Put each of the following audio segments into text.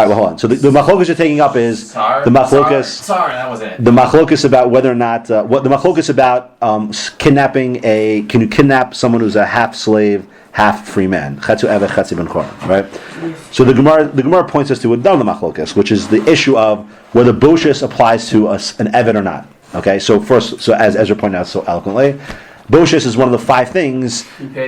right, well, hold on. So the machlokas you're taking up is the machlokas. Sorry, that was it. The machlokas about whether or not what the machlokas about kidnapping can you kidnap someone who's a half slave, half free man? Chetzu eved, chetzu ben chor. Right. So the Gemara points us to a dam machlokas, which is the issue of whether boshus applies to an eved or not. Okay. So as Ezra pointed out so eloquently, boshus is one of the 5 things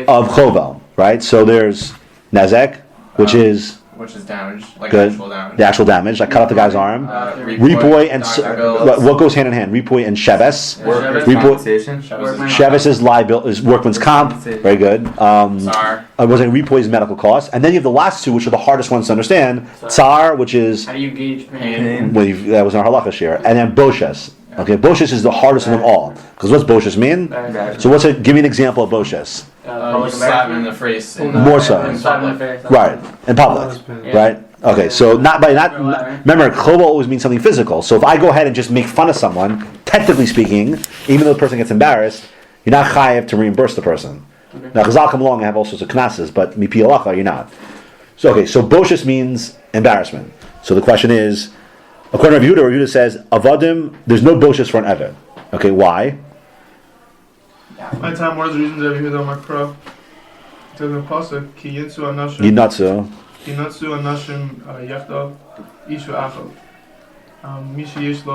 of chovel. Right. So there's nezek, which is damage, like good. Actual damage. The actual damage, like cut off the guy's arm. Ripoy and what goes hand in hand? Ripoy and sheves. Sheves is liability, is workman's comp. Very good. Was it Ripoy is medical costs, and then you have the last 2, which are the hardest ones to understand. Tsar, which is how do you gauge pain? That was in our halacha share, and then boshes. Okay, boshes is the hardest of them all. Because what's boshes mean? So give me an example of boshes. Slap him in the face. More so. Right. In public. Right? Okay, so remember, chovel always means something physical. So if I go ahead and just make fun of someone, technically speaking, even though the person gets embarrassed, you're not chayav to reimburse the person. Okay. Now, Chazal come along and have all sorts of knasses, but mipi halacha, you're not. So boshes means embarrassment. So the question is, according to Rav Yehuda says, avadim, there's no boshes for an eved. Okay, why? My time, one of the reasons Rav Yehuda Makro took the pasuk ki yitzu anashim yachdav ishu achav mishi yesh lo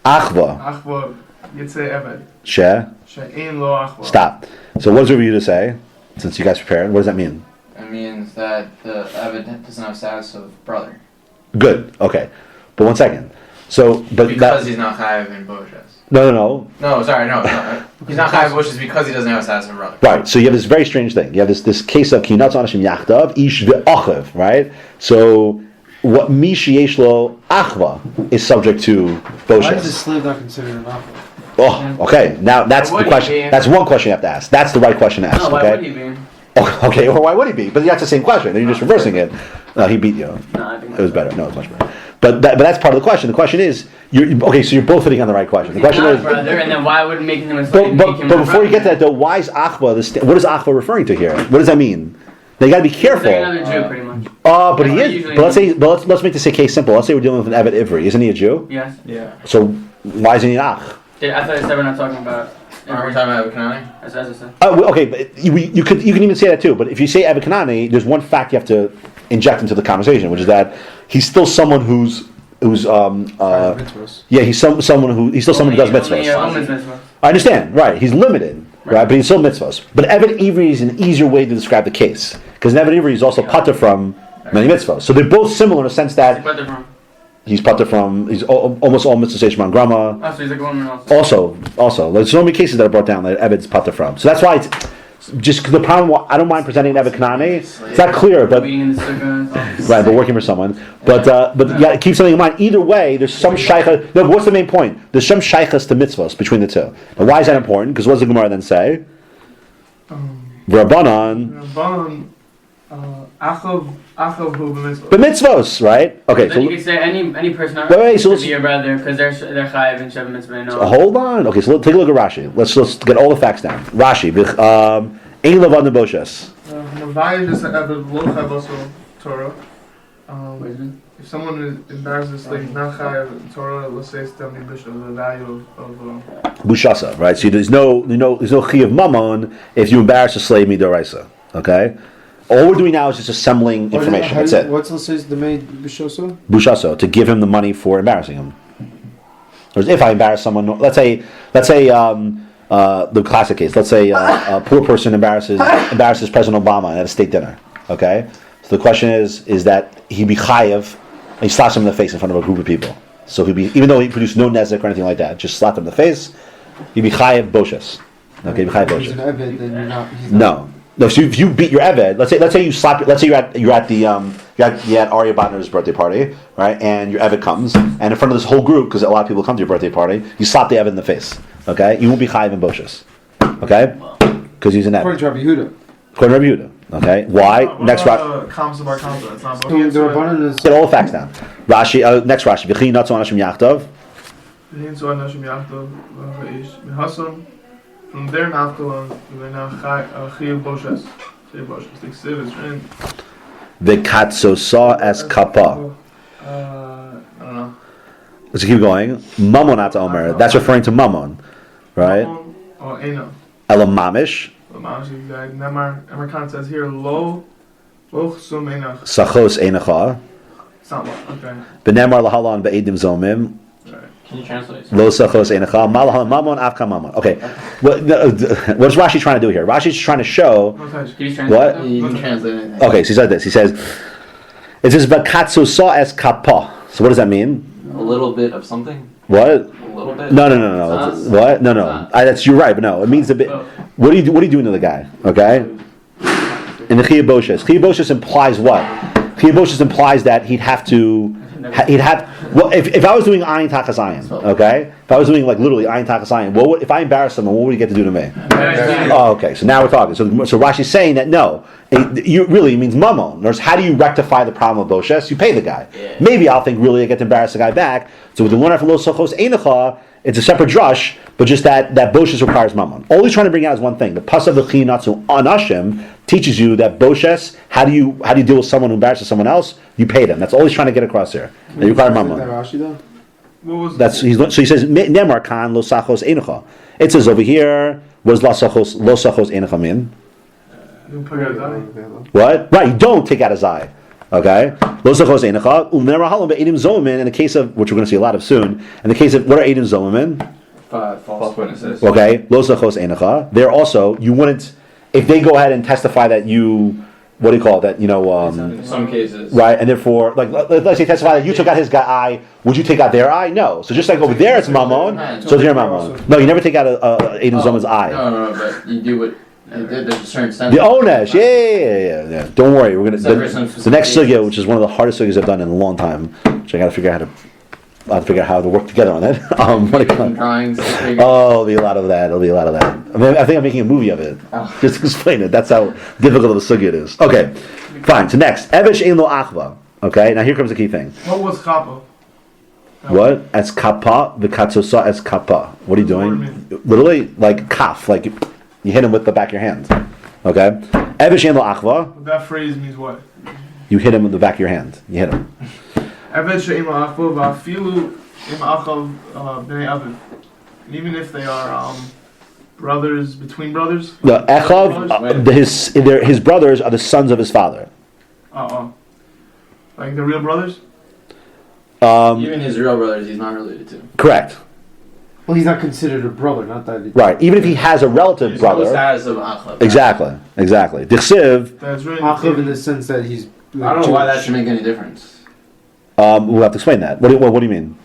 achva yitzei eved she'ein lo achva. Stop. So what does Rav Yehuda say? Since you guys prepared, what does that mean? It means that the eved doesn't have status of brother. Good. Okay, but one second. Because he's not chayav in boshes. No. Sorry, no. He's not chayav boshes because he doesn't have a status of brother. Right. So you have this very strange thing. You have this case of ki natzu anashim yachdav ish ve'achav. Right. So what mishi yesh lo achva is subject to boshes. Why is a slave not considered an achva? Oh, okay. Now that's the question. That's one question you have to ask. That's the right question to ask. Why would he be? Okay, or why would he be? But that's the same question. Then you're just reversing it. No, he beat you. No, I think it was better. No, it was much better. But that's part of the question. The question is, so you're both hitting on the right question. The question is, brother, and then why would making him a slave but before you get to that though, why is achva? What is achva referring to here? What does that mean? Now you got to be careful. Like another Jew, pretty much. But he is. But let's make this case simple. Let's say we're dealing with an Eved Ivri. Isn't he a Jew? Yes. Yeah. So why isn't he an ach? I thought you said we're not talking about. Are we talking about Kanani? As I said. Okay, but you can even say that too. But if you say Eved Kanani, there's one fact you have to inject into the conversation, which is that he's still someone who's he's someone who does mitzvahs. I understand, right? He's limited, right? But he's still mitzvahs. But Eved Ivri is an easier way to describe the case because Eved Ivri is also pater from many mitzvahs. So they're both similar in the sense that he's pater from almost all mitzvahs Shman Grama. So he's a woman also. Also, there's so many cases that are brought down that Eved's pater from. So that's why it's just the problem. I don't mind presenting Eved Kanani. It's not clear, but right, but working for someone. But yeah, keep something in mind. Either way, there's some shaycha. No, what's the main point? There's some shaychas to mitzvahs between the two. Now, why is that important? Because what does the Gemara then say? Rabbanan. Achav hu b'mitzvos. B'mitzvos, right? Okay. So you can say any person so let's be your brother because they're chayav and sheva mitzvah. No. Hold on. Okay, so take a look at Rashi. Let's get all the facts down. Rashi. Ein levad neboshes. If someone is embarrassed, like not chayav Torah, let's say stem bishul, the value of bushasa, right? So there's no chi of mammon if you embarrass a slave midoraisa. Okay. All we're doing now is just assembling information. That's it. What's the maid bushoso? Bushoso, to give him the money for embarrassing him. Whereas if I embarrass someone, let's say the classic case. Let's say a poor person embarrasses President Obama at a state dinner. Okay, so the question is that he be chayev, and he slaps him in the face in front of a group of people. So even though he produced no nezek or anything like that, just slapped him in the face, he'd be chayev boshes. Okay, be chayev boshes. No, so if you beat your Eved, let's say you slap. Let's say you're at Arya Botner's birthday party, right? And your Eved comes, and in front of this whole group, because a lot of people come to your birthday party, you slap the Eved in the face. Okay, you won't be chayiv in boshes. Okay, because he's an Eved. According to Rabbi Yehuda. According to Rabbi Yehuda. Okay, why? Next Rashi. Get all the facts down. Rashi. Next Rashi. V'chi natzu anashim yachtav. From there, naftalon, we're now chayiv boshes. v'katzosa es kappa. I don't know. Let's keep going. Mamon ata omer. That's referring to Mamon, right? Oh, Eno. Elam mamish. Nemar Khan says here, lo chsum enach. Sachos einacha. Something. Okay. Benemar lahalan be'edim zomim. Can you translate? Lo sachos einacha. Malahan mamon avka mamon. Okay. What is Rashi trying to do here? Rashi's trying to show. He's trying What? to You can translate anything. Okay, so he said this. He says, it says v'katzosa es kappa. So what does that mean? A little bit of something. What? A little bit. No. It's- What? No. That's you're right, but no. It means a bit. What are you doing to the guy? Okay. In the chiyaboshes, chiyaboshes implies what? Chiyaboshes implies that he'd have. Well, if I was doing ayin takas ayin, okay. If I was doing like literally ayin takas ayin, if I embarrass someone, what would he get to do to me? Oh, okay. So now we're talking. So Rashi's saying that no, you really means mamon. In other words, how do you rectify the problem of boshes? You pay the guy. Yeah. Maybe I'll think really I get to embarrass the guy back. So with the learner from Lo Sochos Einacha, it's a separate drush, but just that boshes requires mamon. All he's trying to bring out is one thing: the pas of the chinatzu anashim teaches you that boshes. How do you deal with someone who embarrasses someone else? You pay them. That's all he's trying to get across here. They require mamon. Rashi though? What was So he says nemar kan lo sachos einacha. It says over here, what does lo sachos einacha mean? What? Right, you don't take out his eye. Okay? Lo sachos einacha ulnera halam be'edim zomin. In the case of which we're going to see a lot of soon. In the case of what are edim zomin? False witnesses. Okay, lo sachos einacha. There also you wouldn't if they go ahead and testify that you. What do you call that? In some cases. Right, and therefore, like, let's say testify that you took out his eye. Would you take out their eye? No. So just like over there, it's mamon. So here, mamon. No, you never take out Aiden Zoman's eye. No, but you do what. There's a certain sense. The onesh, yeah. Don't worry, we're gonna the next sugya, which is one of the hardest sugyas I've done in a long time, which I got to figure out how to work together on that. What do you call it? Drawings. Oh, there'll be a lot of that. I mean, I think I'm making a movie of it. Just to explain it. That's how difficult of a sugya it is. Okay, fine. So next, Evesh ein lo achva. Okay, now here comes the key thing. What was kappa? What? As kappa, the katsosa as kappa. What are you doing? Literally, like kaf, like you hit him with the back of your hand. Okay? Evesh ein lo achva. That phrase means what? You hit him with the back of your hand. You hit him. Even if they are brothers between brothers. The echav, his brothers are the sons of his father. Like the real brothers. Even his real brothers, he's not related to. Correct. Well, he's not considered a brother, not that. Right. Even if he has a relative brother. Status of Achav. Exactly. Dichsiv. That's really Achav in the sense that he's. I don't know why that should make any difference. We'll have to explain that. What do you mean?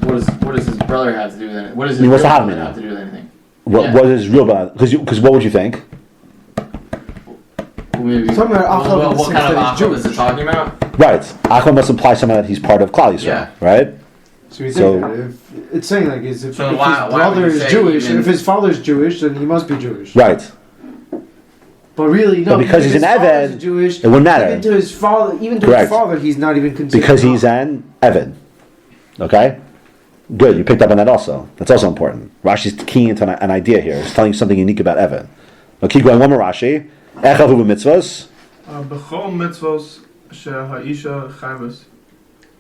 What does his brother have to do with anything? What does his what's real the brother Hadman have to do with anything? What is real brother? Because what would you think? Maybe, Talking about Achav in the what sense kind of that he's Achav is Jewish. it talking about? Right. Achva must imply someone that he's part of Klal Yisrael. Yeah. Right. So he's So- saying that if it's saying like if his why would brother you is say Jewish even- and if his father's Jewish, then he must be Jewish. Right. But really, no. But because he's his an father's Eved, Jewish. it wouldn't matter. Even to his father, Correct. he's not even considered. Because he's an Evan. Okay? Good, you picked up on that also. That's also important. Rashi's keying into an idea here. He's telling you something unique about Evan. Now keep going, one more Rashi. Echav hu b'mitzvos. B'chol mitzvos she'ha'isha chayvus.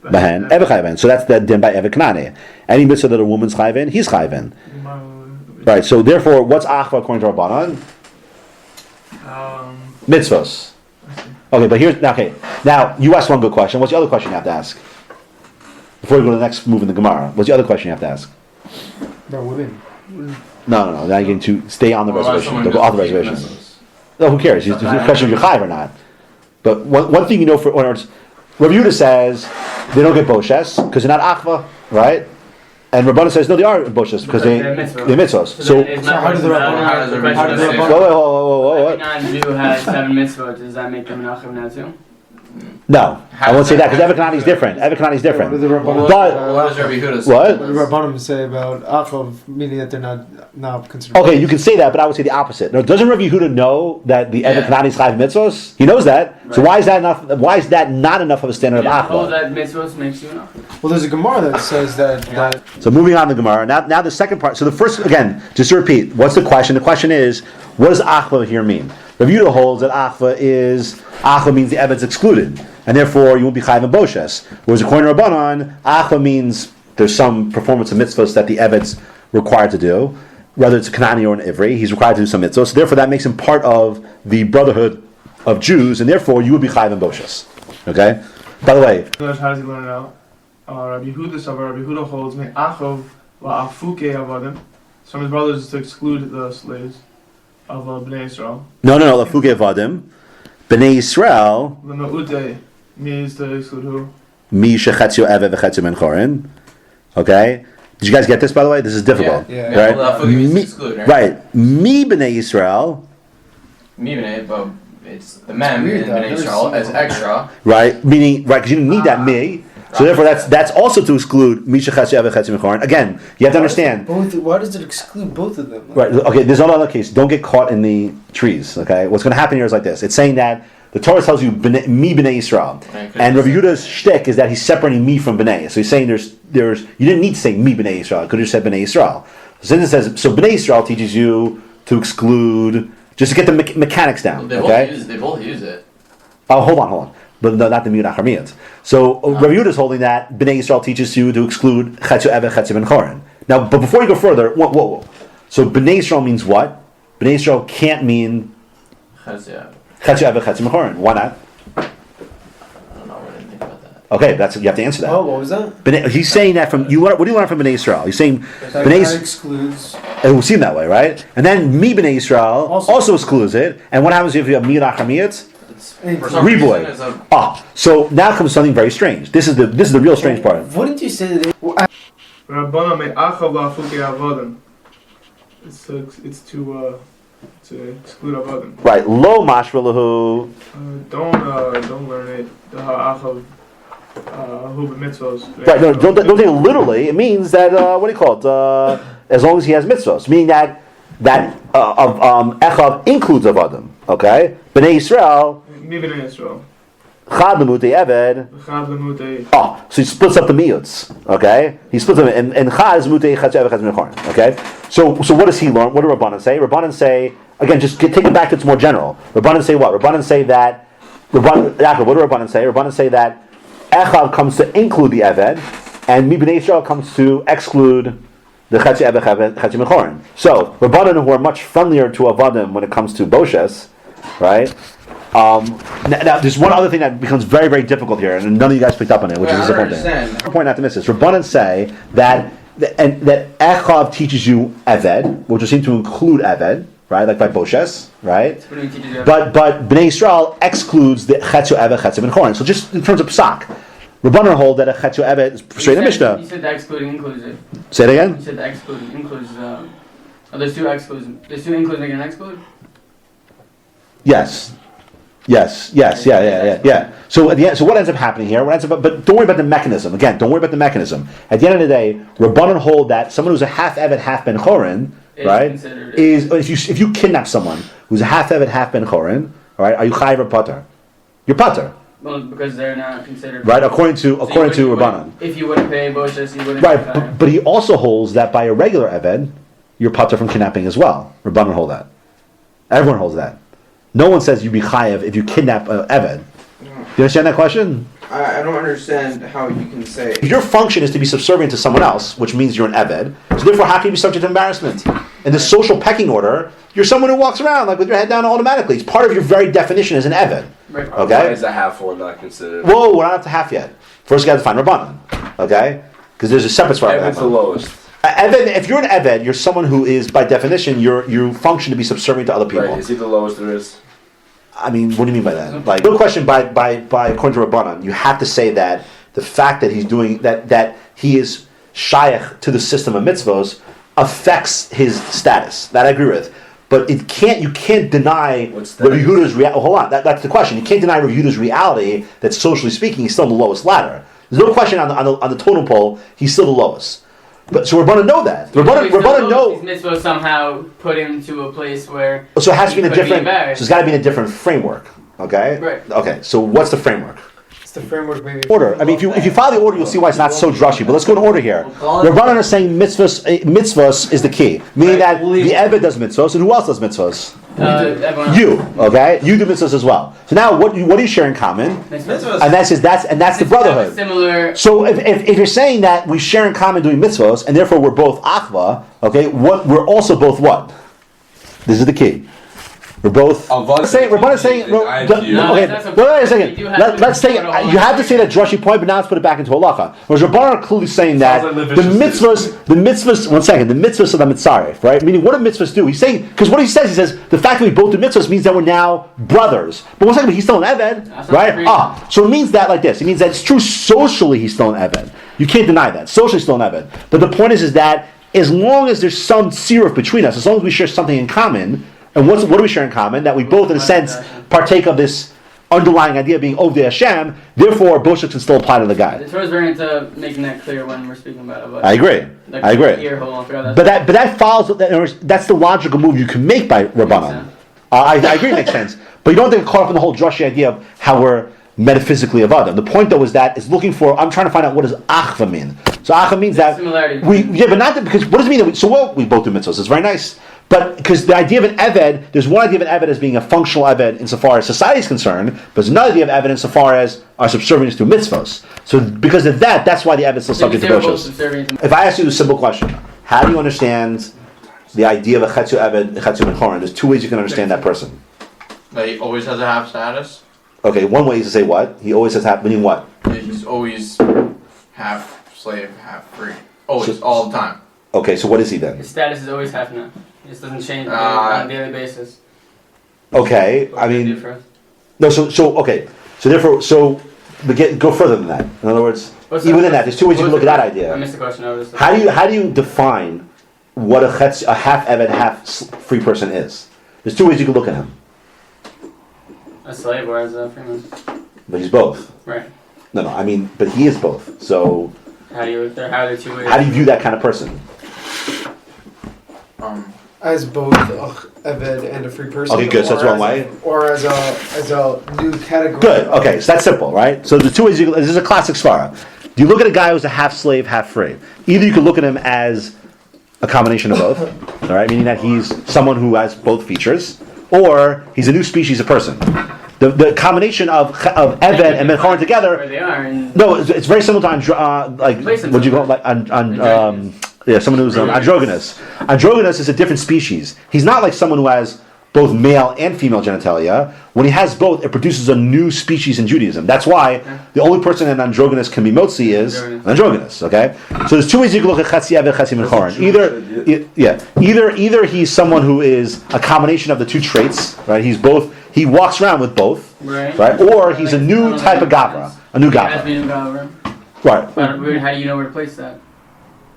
Behen. Evan chayven. So that's the din by Evan Knani. Any mitzvah that a woman's chayven, he's chayven. Right, so therefore, what's Achva according to Rabbanan? Mitzvos. Okay, but here's now you asked one good question. What's the other question you have to ask? Before we go to the next move in the Gemara, what's the other question you have to ask? About women. No. Now you're getting to stay on the What about reservation. someone They'll go off the who's taking reservation. mitzvahs? No, who cares? It's a question of you're chayiv or not. But one thing you know for in other words, Rabbi Yehuda says they don't get boshes because they're not achva, right? And Rabbanan says no, they are boshes because they're mitzvos. So how does the Rabbanan- how does the whoa. Jew has 7 mitzvot. Does that make them an achav now too? No, I won't say that because Evakanani is different. Evakanani is different. What does the Rabbanan- But What does Rabbi Yehuda say? what? What do Rabbanim say about Achav, meaning that they're not considered? Okay, you can say that, but I would say the opposite. Now, doesn't Rabbi Yehuda know that the Yeah. Evakanani is chayiv mitzvos? He knows that. So why is that enough? Why is that not enough of a standard Yeah, of hold achva? that mitzvot makes you an achav. Well, there's a Gemara that says that So moving on to the Gemara. Now the second part. So the first, again, just to repeat, what's the question? The question is, what does achva here mean? Rav Yehuda holds that achva means the eved's excluded, and therefore you won't be chayiv in boshes. Whereas according to Rabbanan, achva means there's some performance of mitzvahs that the eved's required to do, whether it's a Kanani or an Ivri, he's required to do some mitzvahs. So therefore, that makes him part of the brotherhood of Jews, and therefore you would be chayiv in boshes. Okay. By the way, How does he learn it out? Rabbi Yehuda holds me achov la'afuke avadim. Some of his brothers is to exclude the slaves of Bnei Israel. no, lafuge vadim, Bnei Yisrael, The Ma'ute means to exclude who? mi shechetzio eved v'chetzio ben chorin. Okay. Did you guys get this? By the way, this is difficult. Yeah. Right. Well, Lafugi means to exclude, right? Right. Mi Bnei Yisrael. Me B'nai, but it's the mem weird in though, I've B'nai never Yisrael seen as that. extra. Right, meaning right because you didn't need that me, so therefore that's also to exclude misha chetzi ave chetzi mechorin. Again, you have to understand. Why does it exclude both of them? Right. Okay. There's another case. Don't get caught in the trees. Okay. What's going to happen here is like this. It's saying that the Torah tells you me b'nei Yisrael, and Rabbi Yehuda's shtick is that he's separating me from b'nei. So he's saying there's you didn't need to say me b'nei Yisrael. You could have just said b'nei Yisrael. So then it says so b'nei Yisrael teaches you to exclude just to get the mechanics down. Well, Okay. they both use it. Oh, hold on. But no, not the Miyud Acharmiyat. So Rabbi Yehuda is holding that Bnei Yisrael teaches you to exclude Chetzu Eved, Chetzu Ben Chorin. Now, but before you go further, whoa. So Bnei Yisrael means what? Bnei Yisrael can't mean Chazia. Chetzu Eved, Chetzu Ben Chorin. Why not? I don't know. I didn't think about that. Okay, you have to answer that. Oh, what was that? He's saying that from you. What do you learn from Bnei Yisrael? He's saying That Bnei kind Yisrael. of excludes. It will seem that way, right? And then Mi Bnei Yisrael also excludes it. And what happens if you have Miyud Acharmiyat? For some reason, Reboy. it's a So now comes something very strange. This is the real strange part. Wouldn't you say that? Rabbana me achov la'afuke avadim. It's to exclude avadim. Right. Lo mashvalahu. Don't learn it. The achov hu b'mitzvos. Right, no, don't take it literally. It means that what do you call it? As long as he has mitzvahs, meaning that echav includes avodim. Okay, Bnei Yisrael Mi B'nei Yisrael. chad lemutei eved. Chav l'mutei. Oh, so he splits up the miyuts. Okay, he splits them, and chad is mutei chetz eved chetz mechorin. Okay, so what does he learn? What do Rabbanan say? Rabbanan say again, just take it back to its more general. Rabbanan say what? Rabbanan say that. What do Rabbanan say? Rabbanan say that echav comes to include the eved, and mi B'nei Yisrael comes to exclude the Chetzi Eved Chetzi Mechorin. So Rabbanan, who are much friendlier to Avadim when it comes to Boshes, right? Now there's one other thing that becomes very, very difficult here, and none of you guys picked up on it, which is I don't disappointing. understand. Point not to miss this. Rabbanan say that Echav teaches you Eved, which would seem to include Eved, right? Like by Boshes, right? What do you teach you? But Bnei Yisrael excludes the Chetzu Eved Chetzi Mechorin. So just in terms of Psak, Rabbanan hold that a Chetzu Eved is straight in Mishnah. You said the excluding includes it. Say it again. You said the excluding includes. There's two excludes. There's two includes making an exclude. Yes. Yeah. So at the end, so what ends up happening here? But don't worry about the mechanism. Again, don't worry about the mechanism. At the end of the day, Rabbanan hold that someone who's a half Eved, half Ben Chorin, right, is if you kidnap someone who's a half Eved, half Ben Chorin, right, are you chayiv or pater? You're pater. Well, because they're not considered. Right, according to Rabbanan. If you wouldn't pay Boshes, you wouldn't. Right, but he also holds that by a regular Eved, you're pater from kidnapping as well. Rabbanan hold that. Everyone holds that. No one says you be chayev if you kidnap an Eved. Do you understand that question? I don't understand how you can say. If your function is to be subservient to someone else, which means you're an Eved, so therefore how can you be subject to embarrassment? In the social pecking order, you're someone who walks around like with your head down automatically. It's part of your very definition as an Eved. Right. Okay? Why is a half one not considered? Whoa, we're not up to half yet. First, you got to find Rabbanan. Okay? Because there's a separate svara. Evan's the lowest. Eved, if you're an Eved, you're someone who is, by definition, you function to be subservient to other people. Right, is he the lowest there is? I mean, what do you mean by that? Like, no question. By according to Rabbanan, you have to say that the fact that he's doing that he is shaykh to the system of mitzvos affects his status. That I agree with. But you can't deny Rabbi Yehuda's reality. Hold on, that's the question. You can't deny Rabbi Yehuda's reality that socially speaking, he's still on the lowest ladder. There's no question on the totem pole, he's still the lowest. But so Rabbanan know that. Rabbanan know. These mitzvahs somehow put him to a place where. So it has to be in a he could different. So embarrassed. it's got to be in a different framework. Okay. Right. Okay. So what's the framework? the framework maybe. Order. I mean, if you follow the order, you'll see why it's not so drushy. But let's go in order here. Rabbanan are saying mitzvahs is the key, meaning that the Eved does mitzvahs, and who else does mitzvahs? Everyone You, okay? You do mitzvahs as well. So now, what do you share in common? Mitzvahs. And that's the brotherhood. Similar. So if you're saying that we share in common doing mitzvahs, and therefore we're both achva, okay? We're also both what? This is the key. We're both saying. Rabbanan saying. Okay, wait a second. Let's take it. You have to say that drushy point, but now let's put it back into halacha. Whereas Rabbanan are clearly saying that the mitzvahs. One second. The mitzvahs of the mitzaref, right? Meaning, what do mitzvahs do? He's saying because what he says, the fact that we both do mitzvahs means that we're now brothers. But one second, he's still an eved, right? So it means that like this. It means that it's true socially he's still an eved. You can't deny that. Socially still an eved. But the point is that as long as there's some siruf between us, as long as we share something in common. And what do we share in common? That we both, in a sense, partake of this underlying idea of being Ovdei Hashem. Therefore, Boshuk can still apply to the guy. The Torah is very into making that clear when we're speaking about it. But I agree. Ear hole, But that follows. That's the logical move you can make by Rabbanan. I agree, it makes sense. But you don't get caught up in the whole drushy idea of how we're metaphysically avodim. The point, though, is that it's looking for. I'm trying to find out what does achva mean. So achva means that but not that, because what does it mean that we both do mitzvahs? It's very nice. But because the idea of an eved, there's one idea of an eved as being a functional eved insofar as society is concerned, but there's another idea of eved insofar as our subservience to mitzvahs. So because of that, that's why the eved is still subject to boshus. If I ask you a simple question, how do you understand the idea of a chetzu eved, a chetzu menchorin? There's two ways you can understand that person. That he always has a half status. Okay, one way is to say what? He always has half, meaning what? He's always half slave, half free. Always, all the time. Okay, so what is he then? His status is always half now. It just doesn't change on a daily basis. Okay, I mean, no. So therefore, go further than that. In other words, even within that, there's two ways you can look at that idea. I missed the question. How do you define what a half eved, half free person is? There's two ways you can look at him. A slave or as a freeman. But he's both. Right. No. I mean, but he is both. So how do you look there? How are the two ways? How do you view that kind of person? As both eved and a free person. Okay, good. So that's one way. Or as a new category. Good. Okay, so that's simple, right? So the two ways this is a classic svara. Do you look at a guy who's a half slave, half free? Either you can look at him as a combination of both, all right, meaning that he's someone who has both features, or he's a new species of person. The combination of eved and menchorin together. Where they are. No, it's very similar to what you call someone who's androgynous. Androgynous is a different species. He's not like someone who has both male and female genitalia. When he has both, it produces a new species in Judaism. That's why the only person an androgynous can be motzi is an androgynous. Okay, so there's two ways you can look at chetzi eved, chetzi menchorin. Either he's someone who is a combination of the two traits. Right, he's both. He walks around with both. Right, or he's a new type of gavra, a new gavra. Right. But how do you know where to place that?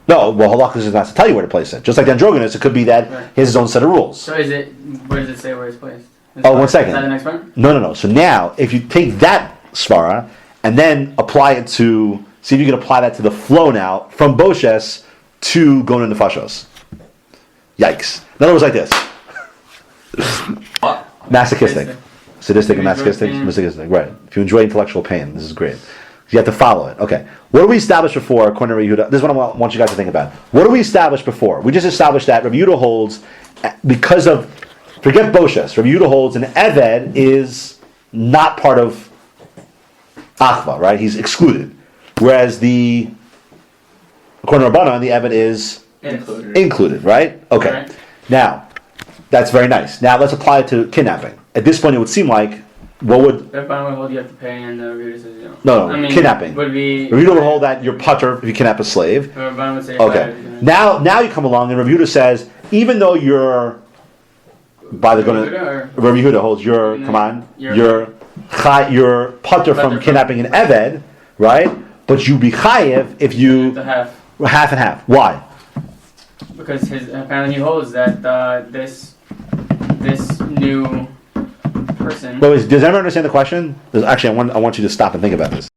No, well, halakha is not to tell you where to place it. Just like the androgynous, it could be that he has his own set of rules. So where does it say where it's placed? One second. Is that the next part? No. So now, if you take that svara and then apply it to, see if you can apply that to the flow now, from Boshes to Gonev Nefashos. Yikes. In other words, like this. Masochistic. Sadistic and masochistic. Right. If you enjoy intellectual pain, this is great. You have to follow it. Okay. What do we establish before, according to Rabbi Yehuda? This is what I want you guys to think about. What do we establish before? We just established that Rabbi Yehuda holds, because of, forget Boshes, Rabbi Yehuda holds an Eved is not part of Achva, right? He's excluded. Whereas according to Rabbanan, the Eved is included, right? Okay. Right. Now, that's very nice. Now let's apply it to kidnapping. At this point, it would seem like, what would... If I would hold, you have to pay, and Rabbi says you don't. No, kidnapping. Would be... Rabbi Yehuda would hold that you're putter if you kidnap a slave. Rabbi would say... Okay. Now you come along, and Rabbi Yehuda says, even though you're... Rabbi Yehuda holds your... Come on. You're putter from kidnapping an Eved, right? But you be chayev if you... Half and half. Why? Because apparently he holds that this new person... But does everyone understand the question? Actually, I want you to stop and think about this.